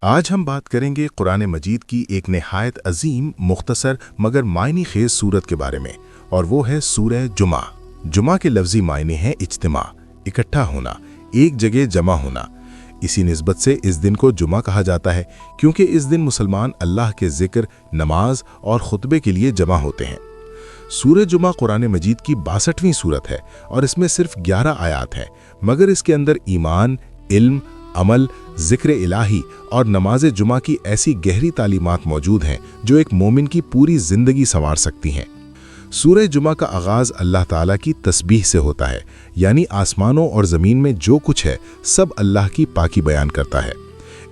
آج ہم بات کریں گے قرآن مجید کی ایک نہایت عظیم مختصر مگر معنی خیز سورت کے بارے میں، اور وہ ہے سورہ جمعہ۔ جمعہ کے لفظی معنی ہے اجتماع، اکٹھا ہونا، ایک جگہ جمع ہونا۔ اسی نسبت سے اس دن کو جمعہ کہا جاتا ہے کیونکہ اس دن مسلمان اللہ کے ذکر، نماز اور خطبے کے لیے جمع ہوتے ہیں۔ سورہ جمعہ قرآن مجید کی 62ویں سورت ہے اور اس میں صرف 11 آیات ہیں، مگر اس کے اندر ایمان، علم، عمل، ذکر الہی اور نماز جمعہ کی ایسی گہری تعلیمات موجود ہیں جو ایک مومن کی پوری زندگی سنوار سکتی ہیں۔ سورہ جمعہ کا آغاز اللہ تعالیٰ کی تسبیح سے ہوتا ہے، یعنی آسمانوں اور زمین میں جو کچھ ہے سب اللہ کی پاکی بیان کرتا ہے۔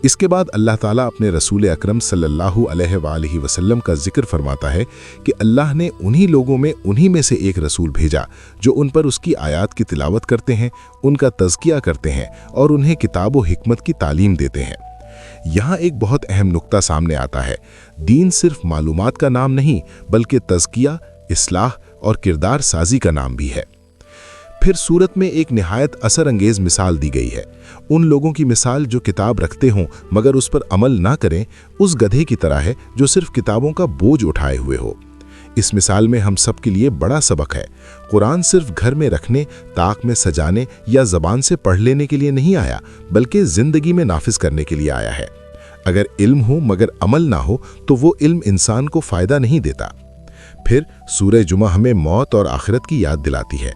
اس کے بعد اللہ تعالیٰ اپنے رسول اکرم صلی اللہ علیہ وآلہ وسلم کا ذکر فرماتا ہے کہ اللہ نے انہی لوگوں میں انہی میں سے ایک رسول بھیجا جو ان پر اس کی آیات کی تلاوت کرتے ہیں، ان کا تزکیہ کرتے ہیں اور انہیں کتاب و حکمت کی تعلیم دیتے ہیں۔ یہاں ایک بہت اہم نقطہ سامنے آتا ہے، دین صرف معلومات کا نام نہیں بلکہ تزکیہ، اصلاح اور کردار سازی کا نام بھی ہے۔ پھر سورت میں ایک نہایت اثر انگیز مثال دی گئی ہے۔ ان لوگوں کی مثال جو کتاب رکھتے ہوں مگر اس پر عمل نہ کریں، اس گدھے کی طرح ہے جو صرف کتابوں کا بوجھ اٹھائے ہوئے ہو۔ اس مثال میں ہم سب کے لیے بڑا سبق ہے۔ قرآن صرف گھر میں رکھنے، طاق میں سجانے یا زبان سے پڑھ لینے کے لیے نہیں آیا، بلکہ زندگی میں نافذ کرنے کے لیے آیا ہے۔ اگر علم ہو مگر عمل نہ ہو تو وہ علم انسان کو فائدہ نہیں دیتا۔ پھر سورہ جمعہ ہمیں موت اور آخرت کی یاد دلاتی ہے۔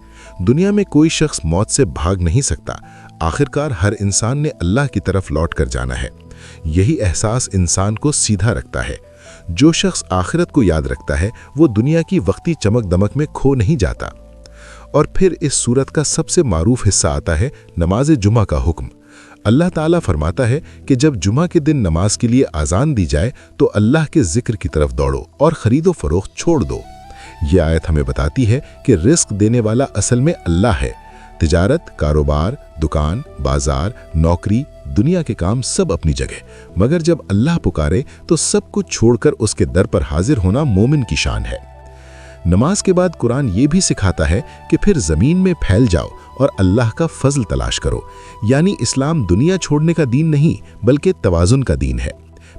دنیا میں کوئی شخص موت سے بھاگ نہیں سکتا، آخرکار ہر انسان نے اللہ کی طرف لوٹ کر جانا ہے۔ یہی احساس انسان کو سیدھا رکھتا ہے۔ جو شخص آخرت کو یاد رکھتا ہے وہ دنیا کی وقتی چمک دمک میں کھو نہیں جاتا۔ اور پھر اس سورت کا سب سے معروف حصہ آتا ہے نماز جمعہ کا حکم۔ اللہ تعالیٰ فرماتا ہے کہ جب جمعہ کے دن نماز کے لیے اذان دی جائے تو اللہ کے ذکر کی طرف دوڑو اور خرید و فروخت چھوڑ دو۔ یہ آیت ہمیں بتاتی ہے کہ رزق دینے والا اصل میں اللہ ہے۔ تجارت، کاروبار، دکان، بازار، نوکری، دنیا کے کام سب اپنی جگہ، مگر جب اللہ پکارے تو سب کچھ چھوڑ کر اس کے در پر حاضر ہونا مومن کی شان ہے۔ نماز کے بعد قرآن یہ بھی سکھاتا ہے کہ پھر زمین میں پھیل جاؤ اور اللہ کا فضل تلاش کرو، یعنی اسلام دنیا چھوڑنے کا دین نہیں بلکہ توازن کا دین ہے۔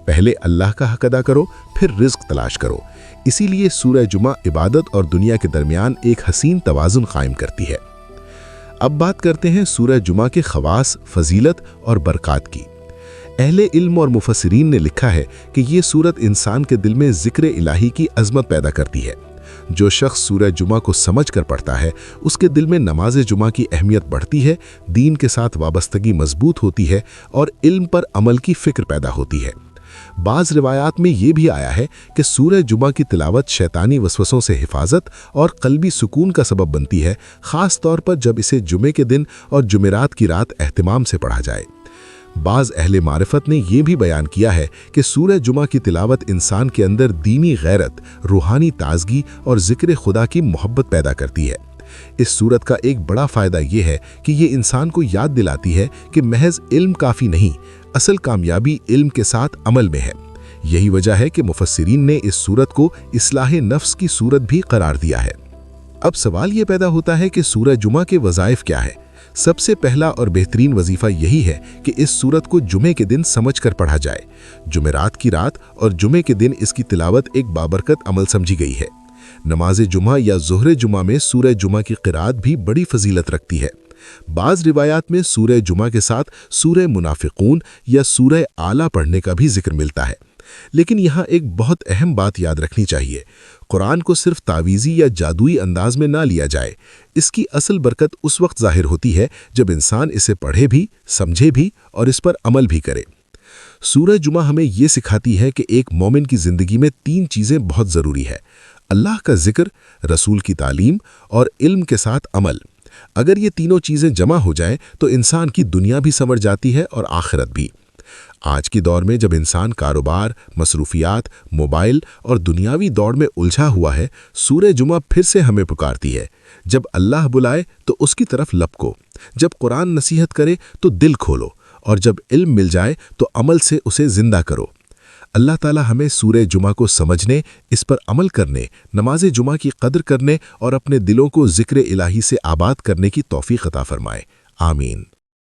پہلے اللہ کا حق ادا کرو، پھر رزق تلاش کرو۔ اسی لیے سورہ جمعہ عبادت اور دنیا کے درمیان ایک حسین توازن قائم کرتی ہے۔ اب بات کرتے ہیں سورہ جمعہ کے خواص، فضیلت اور برکات کی۔ اہل علم اور مفسرین نے لکھا ہے کہ یہ سورت انسان کے دل میں ذکر الہی کی عظمت پیدا کرتی ہے۔ جو شخص سورہ جمعہ کو سمجھ کر پڑھتا ہے اس کے دل میں نماز جمعہ کی اہمیت بڑھتی ہے، دین کے ساتھ وابستگی مضبوط ہوتی ہے اور علم پر عمل کی فکر پیدا ہوتی ہے۔ بعض روایات میں یہ بھی آیا ہے کہ سورہ جمعہ کی تلاوت شیطانی وسوسوں سے حفاظت اور قلبی سکون کا سبب بنتی ہے، خاص طور پر جب اسے جمعے کے دن اور جمعرات کی رات اہتمام سے پڑھا جائے۔ بعض اہل معرفت نے یہ بھی بیان کیا ہے کہ سورہ جمعہ کی تلاوت انسان کے اندر دینی غیرت، روحانی تازگی اور ذکر خدا کی محبت پیدا کرتی ہے۔ اس سورت کا ایک بڑا فائدہ یہ ہے کہ یہ انسان کو یاد دلاتی ہے کہ محض علم کافی نہیں، اصل کامیابی علم کے ساتھ عمل میں ہے۔ یہی وجہ ہے کہ مفسرین نے اس سورت کو اصلاح نفس کی سورت بھی قرار دیا ہے۔ اب سوال یہ پیدا ہوتا ہے کہ سورہ جمعہ کے وظائف کیا ہے؟ سب سے پہلا اور بہترین وظیفہ یہی ہے کہ اس سورت کو جمعے کے دن سمجھ کر پڑھا جائے۔ جمعرات کی رات اور جمعے کے دن اس کی تلاوت ایک بابرکت عمل سمجھی گئی ہے۔ نماز جمعہ یا ظہر جمعہ میں سورہ جمعہ کی قرات بھی بڑی فضیلت رکھتی ہے۔ بعض روایات میں سورہ جمعہ کے ساتھ سورہ منافقون یا سورہ اعلیٰ پڑھنے کا بھی ذکر ملتا ہے۔ لیکن یہاں ایک بہت اہم بات یاد رکھنی چاہیے، قرآن کو صرف تعویذی یا جادوئی انداز میں نہ لیا جائے۔ اس کی اصل برکت اس وقت ظاہر ہوتی ہے جب انسان اسے پڑھے بھی، سمجھے بھی اور اس پر عمل بھی کرے۔ سورہ جمعہ ہمیں یہ سکھاتی ہے کہ ایک مومن کی زندگی میں 3 چیزیں بہت ضروری ہے: اللہ کا ذکر، رسول کی تعلیم اور علم کے ساتھ عمل۔ اگر یہ تینوں چیزیں جمع ہو جائیں تو انسان کی دنیا بھی سنور جاتی ہے اور آخرت بھی۔ آج کی دور میں جب انسان کاروبار، مصروفیات، موبائل اور دنیاوی دوڑ میں الجھا ہوا ہے، سورہ جمعہ پھر سے ہمیں پکارتی ہے۔ جب اللہ بلائے تو اس کی طرف لپکو، جب قرآن نصیحت کرے تو دل کھولو، اور جب علم مل جائے تو عمل سے اسے زندہ کرو۔ اللہ تعالی ہمیں سورہ جمعہ کو سمجھنے، اس پر عمل کرنے، نماز جمعہ کی قدر کرنے اور اپنے دلوں کو ذکر الہی سے آباد کرنے کی توفیق عطا فرمائے۔ آمین۔